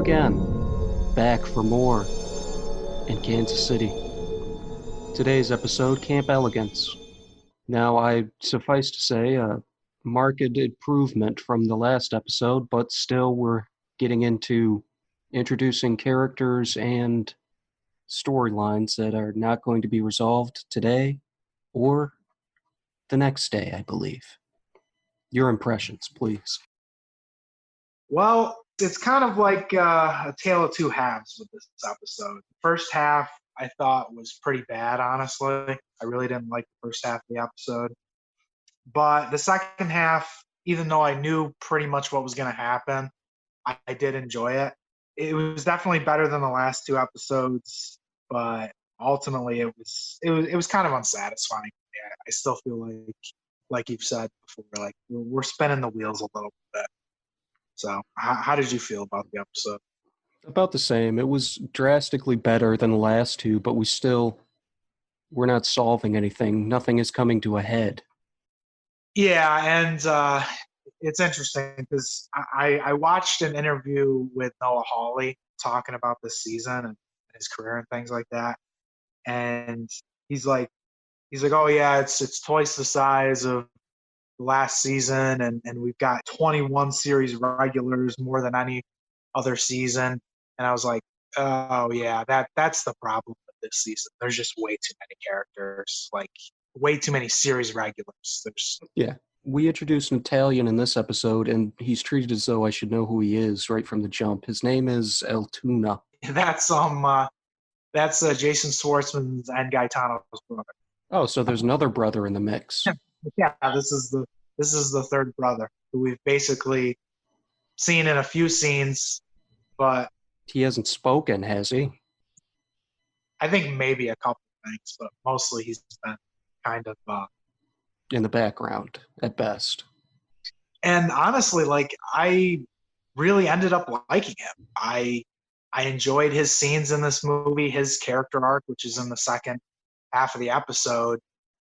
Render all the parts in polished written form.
again, back for more in Kansas City. Today's episode, Camp Elegance. Now, I suffice to say, a marked improvement from the last episode, but still we're getting into introducing characters and storylines that are not going to be resolved today or the next day, I believe. Your impressions, please. Well, it's kind of like a tale of two halves with this episode. First half, I thought was pretty bad, honestly. I really didn't like the first half of the episode. But the second half, even though I knew pretty much what was going to happen, I did enjoy it. It was definitely better than the last two episodes, but ultimately it was kind of unsatisfying. Yeah, I still feel like you've said before, like we're spinning the wheels a little bit. So, how did you feel about the episode? About the same. It was drastically better than the last two, but we're not solving anything. Nothing is coming to a head. Yeah, and it's interesting because I watched an interview with Noah Hawley talking about this season and his career and things like that, and he's like, oh yeah, it's twice the size of last season, and we've got 21 series regulars, more than any other season. And I was like, oh yeah, that's the problem with this season. There's just way too many characters, like way too many series regulars. There's Yeah. We introduced an Italian in this episode, and he's treated as though I should know who he is right from the jump. His name is El Tuna. that's Jason Schwartzman's and Gaetano's brother. Oh, so there's another brother in the mix. Yeah, this is the third brother who we've basically seen in a few scenes, but He hasn't spoken, has he? I think maybe a couple things, but mostly he's been kind of In the background, at best. and honestly, like I really ended up liking him. I enjoyed his scenes in this movie, his character arc, which is in the second half of the episode.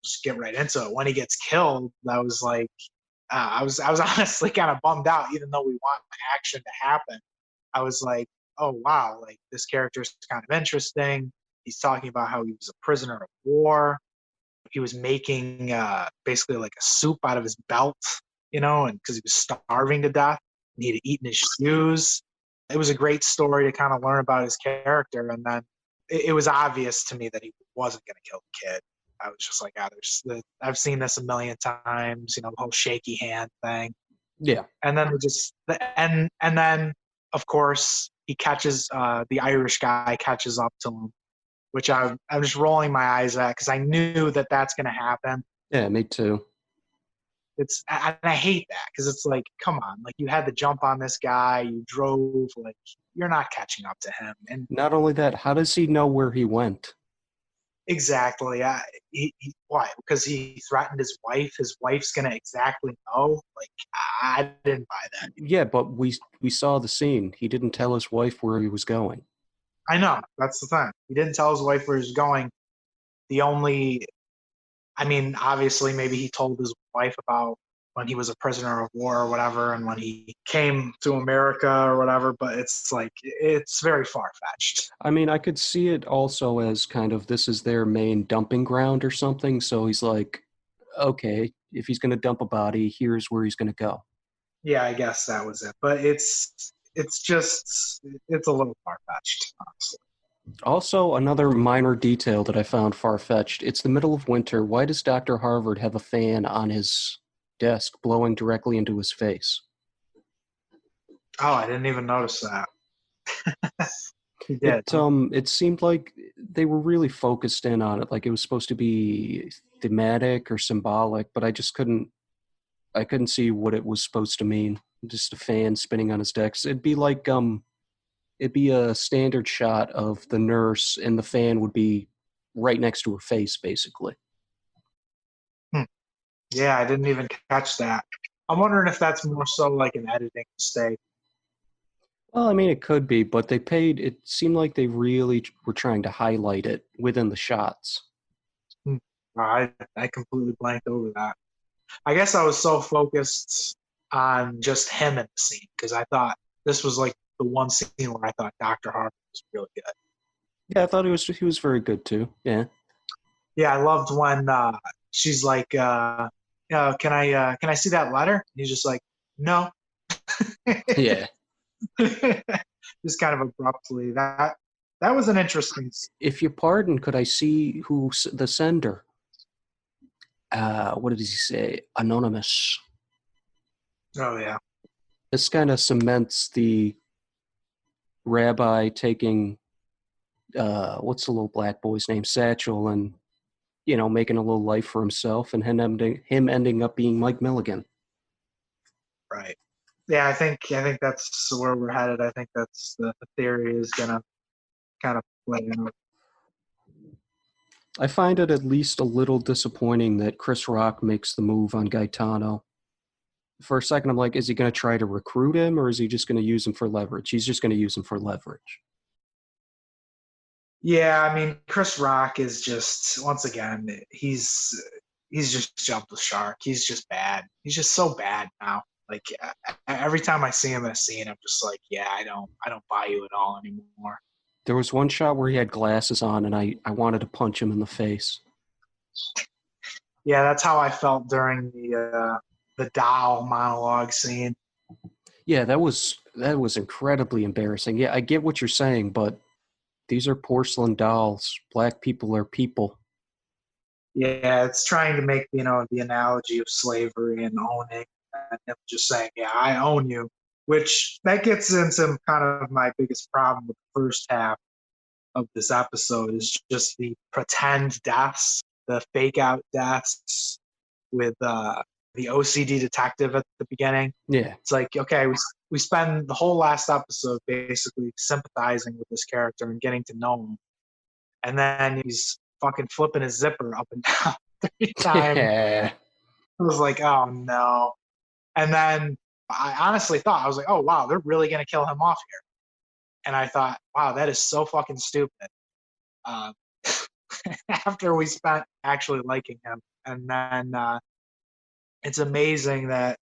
Just get right into it. When he gets killed, I was like, I was honestly kind of bummed out, even though we want action to happen. I was like, oh wow, like this character is kind of interesting. He's talking about how he was a prisoner of war. He was making basically like a soup out of his belt, and because he was starving to death, and he'd eaten his shoes. It was a great story to kind of learn about his character, and then it was obvious to me that he wasn't going to kill the kid. I was just like, I've seen this a million times, the whole shaky hand thing. Yeah. And then and then of course he catches the Irish guy catches up to him, which I'm just rolling my eyes at because I knew that that's going to happen. Yeah, me too. And I hate that because it's like, come on, like you had to jump on this guy, you drove, like you're not catching up to him. And Not only that, how does he know where he went? exactly, why? Because he threatened his wife. His wife's gonna exactly know. Like I didn't buy that. Yeah, but we saw the scene. He didn't tell his wife where he was going. I know that's the thing. He didn't tell his wife where he was going. I mean, obviously, maybe he told his wife about when he was a prisoner of war or whatever, and when he came to America or whatever. But it's like it's very far fetched. I mean, I could see it also as kind of this is their main dumping ground or something. So he's like, okay, if he's going to dump a body, here's where he's going to go. Yeah, I guess that was it. But it's a little far fetched, honestly. Also, another minor detail that I found far-fetched. It's the middle of winter. Why does Dr. Harvard have a fan on his desk blowing directly into his face? Oh, I didn't even notice that. He did. It seemed like they were really focused in on it, like it was supposed to be thematic or symbolic, but I couldn't see what it was supposed to mean. Just a fan spinning on his desk. It'd be a standard shot of the nurse and the fan would be right next to her face, basically. Yeah, I didn't even catch that. I'm wondering if that's more so like an editing mistake. Well, I mean, it could be, but it seemed like they really were trying to highlight it within the shots. Hmm. I completely blanked over that. I guess I was so focused on just him in the scene because I thought this was like the one scene where I thought Dr. Harper was really good. Yeah, I thought he was very good too. Yeah. Yeah, I loved when she's like, can I see that letter? And he's just like, no. Yeah. Just kind of abruptly. That was an interesting. If you pardon, could I see who's the sender? What did he say? Anonymous. Oh yeah, This kind of cements the rabbi taking what's the little black boy's name, Satchel, and making a little life for himself, and him ending up being Mike Milligan. right. Yeah, I think that's where we're headed. I think that's the theory is gonna kind of play out. I find it at least a little disappointing that Chris Rock makes the move on Gaetano. For a second, I'm like, is he going to try to recruit him, or is he just going to use him for leverage? He's just going to use him for leverage. Yeah, I mean, Chris Rock is just once again he's just jumped the shark. He's just bad. He's just so bad now. Like every time I see him in a scene, I'm just like, yeah, I don't buy you at all anymore. There was one shot where he had glasses on, and I wanted to punch him in the face. Yeah, that's how I felt during the doll monologue scene. Yeah, that was incredibly embarrassing. Yeah, I get what you're saying, but these are porcelain dolls. Black people are people. Yeah, it's trying to make the analogy of slavery and owning, and him just saying, "Yeah, I own you," which that gets into kind of my biggest problem with the first half of this episode is just the pretend deaths, the fake out deaths with the OCD detective at the beginning. Yeah. It's like, okay, we spend the whole last episode basically sympathizing with this character and getting to know him, and then he's fucking flipping his zipper up and down 3 times. Yeah. I was like, oh no. And then I honestly thought, I was like, oh wow, they're really gonna kill him off here. And I thought, wow, that is so fucking stupid. Uh, after we spent actually liking him, and then it's amazing that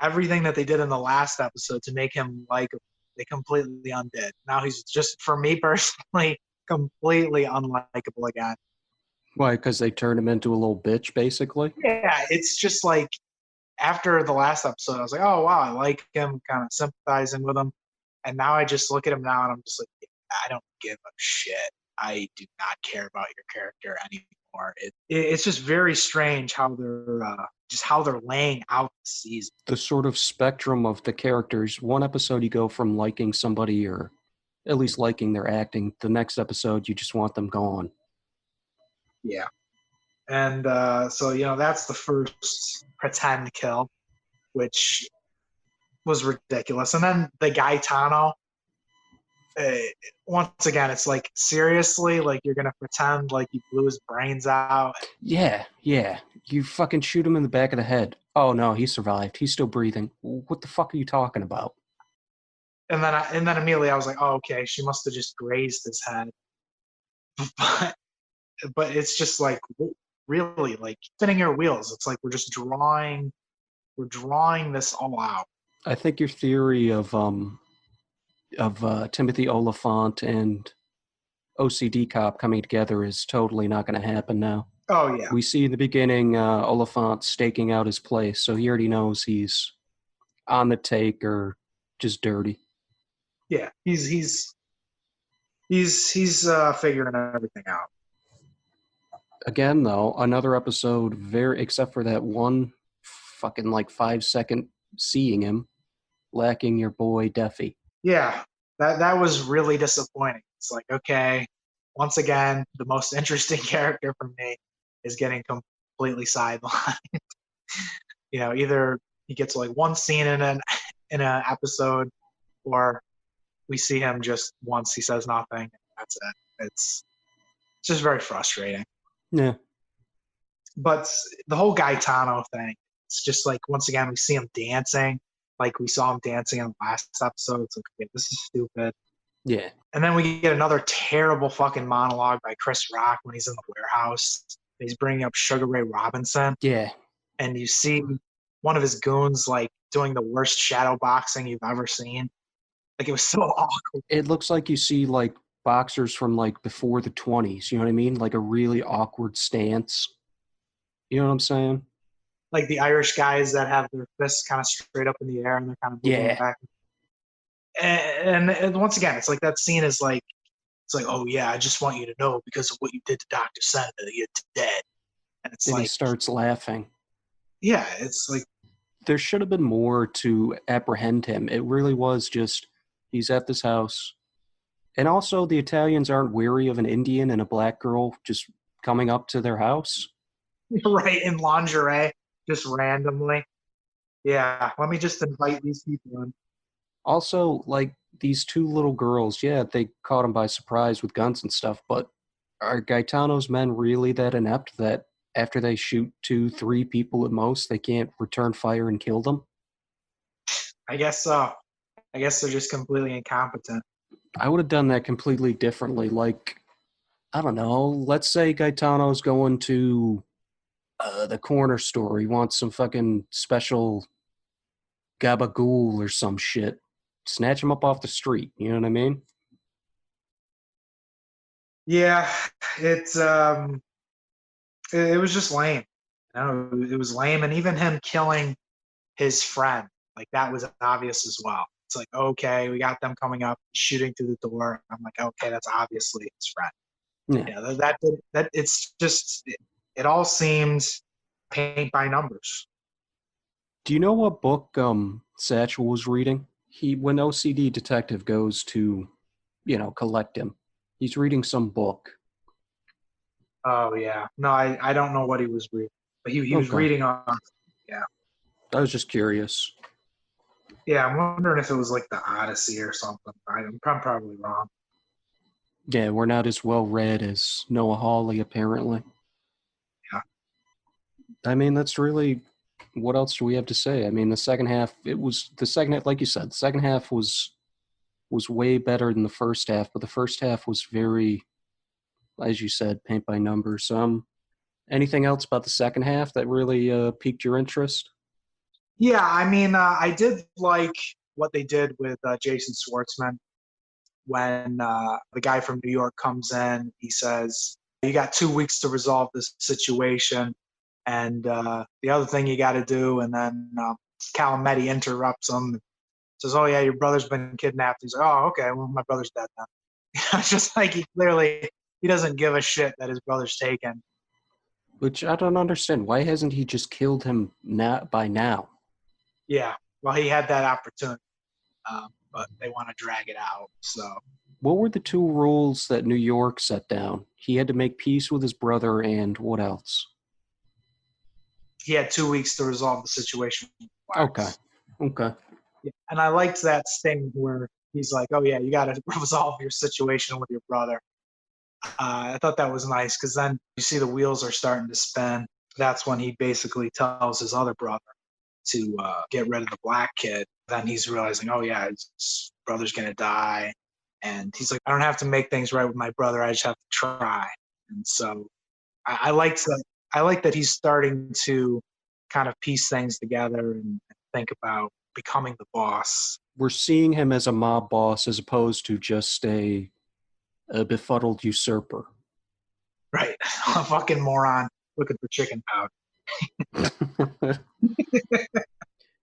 everything that they did in the last episode to make him like they completely undid. Now he's just, for me personally, completely unlikable again. Why? Because they turned him into a little bitch, basically? Yeah, it's just like after the last episode, I was like, oh wow, I like him, kind of sympathizing with him, and now I just look at him now and I'm just like, I don't give a shit. I do not care about your character anymore. It's just very strange how they're laying out the season. The sort of spectrum of the characters. One episode you go from liking somebody or at least liking their acting. The next episode you just want them gone. Yeah, and so that's the first pretend kill, which was ridiculous, and then the Gaetano. Uh, Once again, it's like, seriously, like you're gonna pretend like you blew his brains out. Yeah, yeah. You fucking shoot him in the back of the head. Oh no, he survived. He's still breathing. What the fuck are you talking about? And then immediately I was like, oh, okay, she must have just grazed his head. But but it's just like, really, like spinning your wheels. It's like we're drawing this all out. I think your theory of Timothy Oliphant and OCD cop coming together is totally not going to happen now. Oh yeah, We see in the beginning Oliphant staking out his place, so he already knows he's on the take or just dirty. yeah. He's figuring everything out. Again, though, another episode, very except for that one fucking like 5 second seeing him, lacking your boy Duffy. Yeah, that was really disappointing. It's like, okay, once again, the most interesting character for me is getting completely sidelined. Either he gets like one scene in an episode, or we see him just once. He says nothing. And that's it. It's just very frustrating. Yeah, But the whole Gaetano thing, it's just like, once again, we see him dancing. Like we saw him dancing in the last episode. It's like, okay, this is stupid. yeah, And then we get another terrible fucking monologue by Chris Rock when he's in the warehouse. He's bringing up Sugar Ray Robinson, yeah. and you see one of his goons like doing the worst shadow boxing you've ever seen. Like it was so awkward. It looks like you see like boxers from like before the 20s. You know what I mean? Like a really awkward stance. You know what I'm saying? Like the Irish guys that have their fists kind of straight up in the air and they're kind of moving them Yeah. back. And once again, it's like that scene is like, it's like, oh yeah, I just want you to know because of what you did to Dr. Sen that you're dead. And it's And he like, starts laughing. yeah, it's like, There should have been more to apprehend him. It really was just he's at this house. And also, the Italians aren't weary of an Indian and a black girl just coming up to their house. right in lingerie, just randomly. Yeah, let me just invite these people in. Also, like these two little girls, yeah, they caught him by surprise with guns and stuff, but are Gaetano's men really that inept that after they shoot two, three people at most, they can't return fire and kill them? I guess so. I guess they're just completely incompetent. I would have done that completely differently. Like, I don't know, let's say Gaetano's going to the corner store. He wants some fucking special gabagool or some shit. Snatch him up off the street. You know what I mean? Yeah, it's it was just lame. You know, it was lame, and even him killing his friend, like that was obvious as well. It's like, okay, we got them coming up, shooting through the door. I'm like, okay, that's obviously his friend. Yeah. Yeah, that it's just it all seems paint by numbers. Do you know what book Satchel was reading? He when OCD detective goes to, collect him, he's reading some book. Oh yeah, no, I don't know what he was reading, but he was Okay. reading on. Yeah, I was just curious. yeah. I'm wondering if it was like the Odyssey or something. I'm probably wrong. Yeah, we're not as well read as Noah Hawley, apparently. Yeah. I mean, that's really what else do we have to say? I mean, the second half, it was the second half, like you said, the second half was way better than the first half, but the first half was very, as you said, paint by numbers. Anything else about the second half that really piqued your interest? Yeah, I mean, I did like what they did with Jason Schwartzman when the guy from New York comes in. He says, "You got 2 weeks to resolve this situation, and the other thing you got to do." And then Calumetti interrupts him, says, "Oh yeah, your brother's been kidnapped." He's like, "Oh okay, well my brother's dead then." It's just like he doesn't give a shit that his brother's taken. Which I don't understand. Why hasn't he just killed him by now? Yeah, well he had that opportunity, but they want to drag it out. So What were the two rules that New York set down? He had to make peace with his brother, and what else? he had 2 weeks to resolve the situation with Okay. blacks. Okay. Yeah. And I liked that sting where he's like, "Oh yeah, you got to resolve your situation with your brother." I thought that was nice because then you see the wheels are starting to spin. That's when he basically tells his other brother to get rid of the black kid. Then he's realizing, oh yeah, his brother's gonna die, and he's like, I don't have to make things right with my brother. I just have to try. And so I liked that. I like that he's starting to kind of piece things together and think about becoming the boss. We're seeing him as a mob boss as opposed to just a befuddled usurper. Right, a fucking moron looking for chicken powder.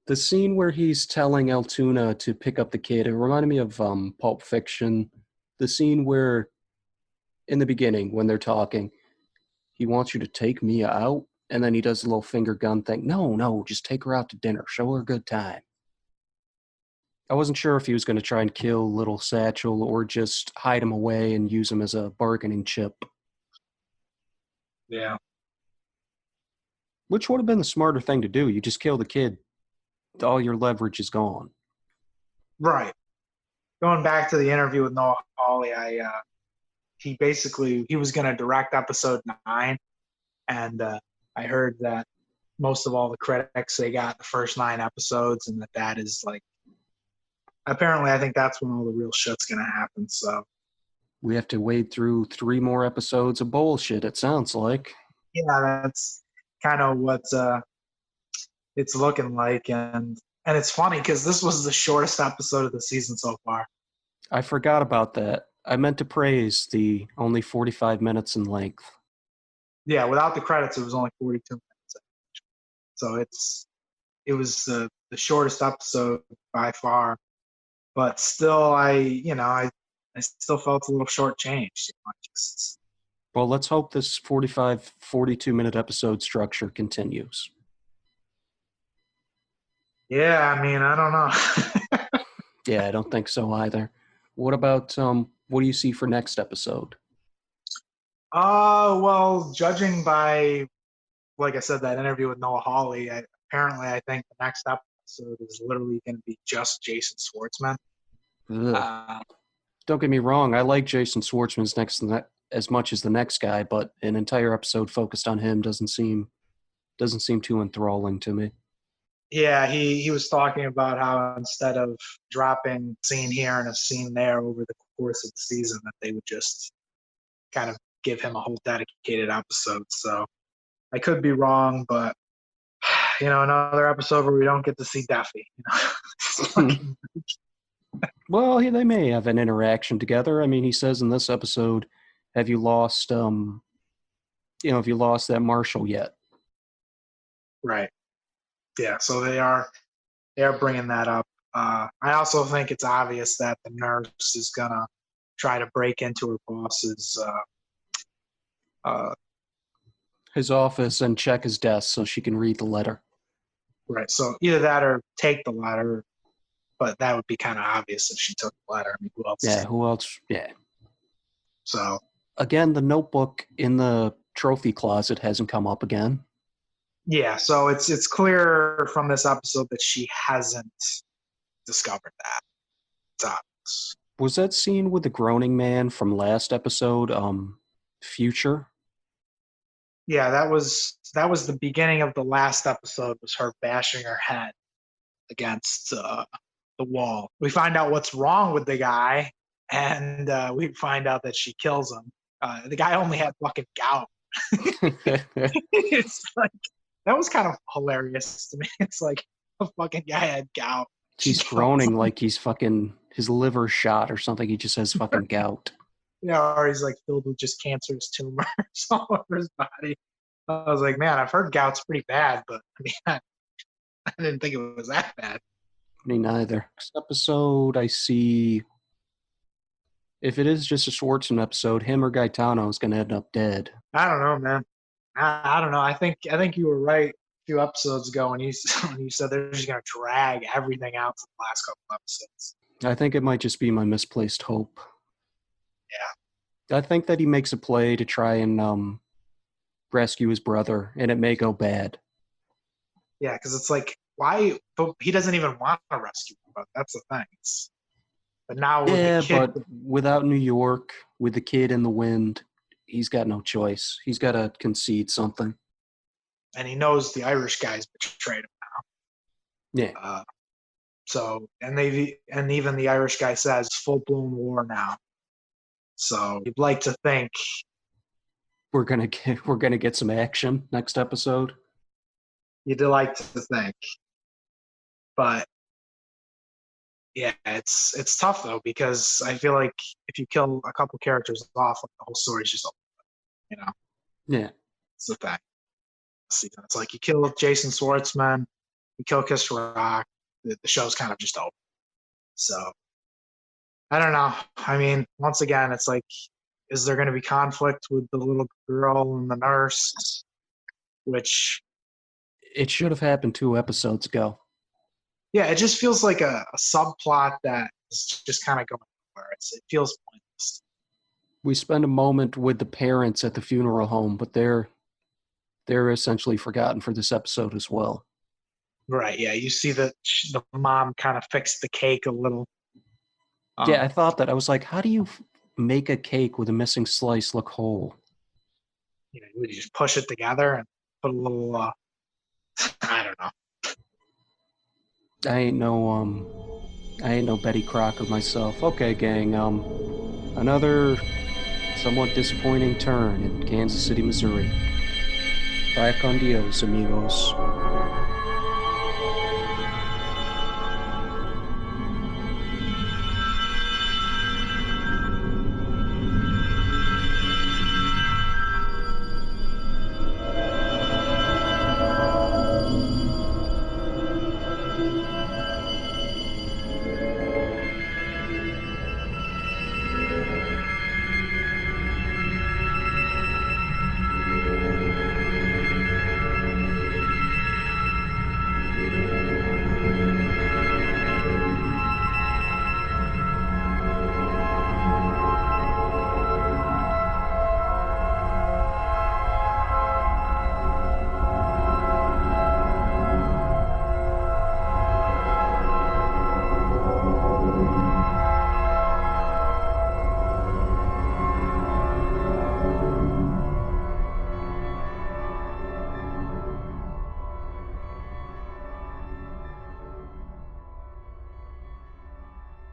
The scene where he's telling Altoona to pick up the kid, it reminded me of Pulp Fiction. The scene where, in the beginning, when they're talking, he wants you to take Mia out, and then he does a little finger gun thing. No, no, just take her out to dinner. Show her a good time. I wasn't sure if he was going to try and kill little Satchel or just hide him away and use him as a bargaining chip, Yeah, which would have been the smarter thing to do. You just kill the kid, all your leverage is gone. right. Going back to the interview with Noah Hawley, he was going to direct episode 9, and I heard that most of all the critics they got the first 9 episodes, and that is like apparently I think that's when all the real shit's going to happen. So We have to wade through 3 more episodes of bullshit, it sounds like. yeah, that's kind of what it's looking like, and And it's funny because this was the shortest episode of the season so far. I forgot about that. I meant to praise the only 45 minutes in length. Yeah, without the credits, it was only 42 minutes. So it was the shortest episode by far. But still, I still felt a little shortchanged. Well, let's hope this 45, 42-minute episode structure continues. Yeah, I mean, I don't know. Yeah, I don't think so either. What about, what do you see for next episode? Well, judging by, like I said, that interview with Noah Hawley, apparently I think the next episode is literally going to be just Jason Schwartzman. Ugh. Don't get me wrong, I like Jason Schwartzman's next as much as the next guy, but an entire episode focused on him doesn't seem too enthralling to me. Yeah, he was talking about how instead of dropping scene here and a scene there over the course of the season, that they would just kind of give him a whole dedicated episode. So I could be wrong, but another episode where we don't get to see Daffy. Well, they may have an interaction together. I mean, he says in this episode, "Have you lost, have you lost that Marshall yet?" Right. Yeah. So they are bringing that up. I also think it's obvious that the nurse is gonna try to break into her boss's his office and check his desk so she can read the letter. Right. So either that or take the letter, but that would be kind of obvious if she took the letter. I mean, who else? Yeah, who else? Yeah. So again, the notebook in the trophy closet hasn't come up again. Yeah, so it's clear from this episode that she hasn't discovered that. It's obvious. Was that scene with the groaning man from last episode, future? Yeah, that was the beginning of the last episode, was her bashing her head against the wall. We find out what's wrong with the guy, and we find out that she kills him. The guy only had fucking gout. It's like, that was kind of hilarious to me. It's like, a fucking guy had gout. He's groaning like he's fucking, his liver shot or something. He just has fucking gout. Yeah, or he's like filled with just cancerous tumors all over his body. I was like, man, I've heard gout's pretty bad, but I mean, I didn't think it was that bad. Me neither. Next episode, I see, if it is just a Schwartzman episode, him or Gaetano is going to end up dead. I don't know, man. I don't know. I think you were right a few episodes ago when you said they're just going to drag everything out to the last couple episodes. I think it might just be my misplaced hope. Yeah. I think that he makes a play to try and rescue his brother, and it may go bad. Yeah, because it's like, why? But he doesn't even want to rescue him. But that's the thing. But now with the kid, but without New York, with the kid in the wind, he's got no choice. He's got to concede something. And he knows the Irish guys betrayed him now. Yeah. And even the Irish guy says full-blown war now. So you'd like to think we're gonna get some action next episode. You'd like to think, but yeah, it's tough though, because I feel like if you kill a couple characters off, like, the whole story's just over. Yeah, it's the thing. It's like you kill Jason Schwartzman, you kill Kiss Rock, the show's kind of just over. So I don't know. I mean, once again, it's like, is there going to be conflict with the little girl and the nurse? Which it should have happened 2 episodes ago. Yeah, it just feels like a subplot that is just kind of going nowhere. It feels pointless. We spend a moment with the parents at the funeral home, but they're essentially forgotten for this episode as well. Right, yeah. You see that the mom kind of fixed the cake a little. Yeah, I thought that. I was like, how do you make a cake with a missing slice look whole? Would you just push it together and put a little, I don't know. I ain't no Betty Crocker myself. Okay, gang, another somewhat disappointing turn in Kansas City, Missouri. Vaya con Dios, amigos.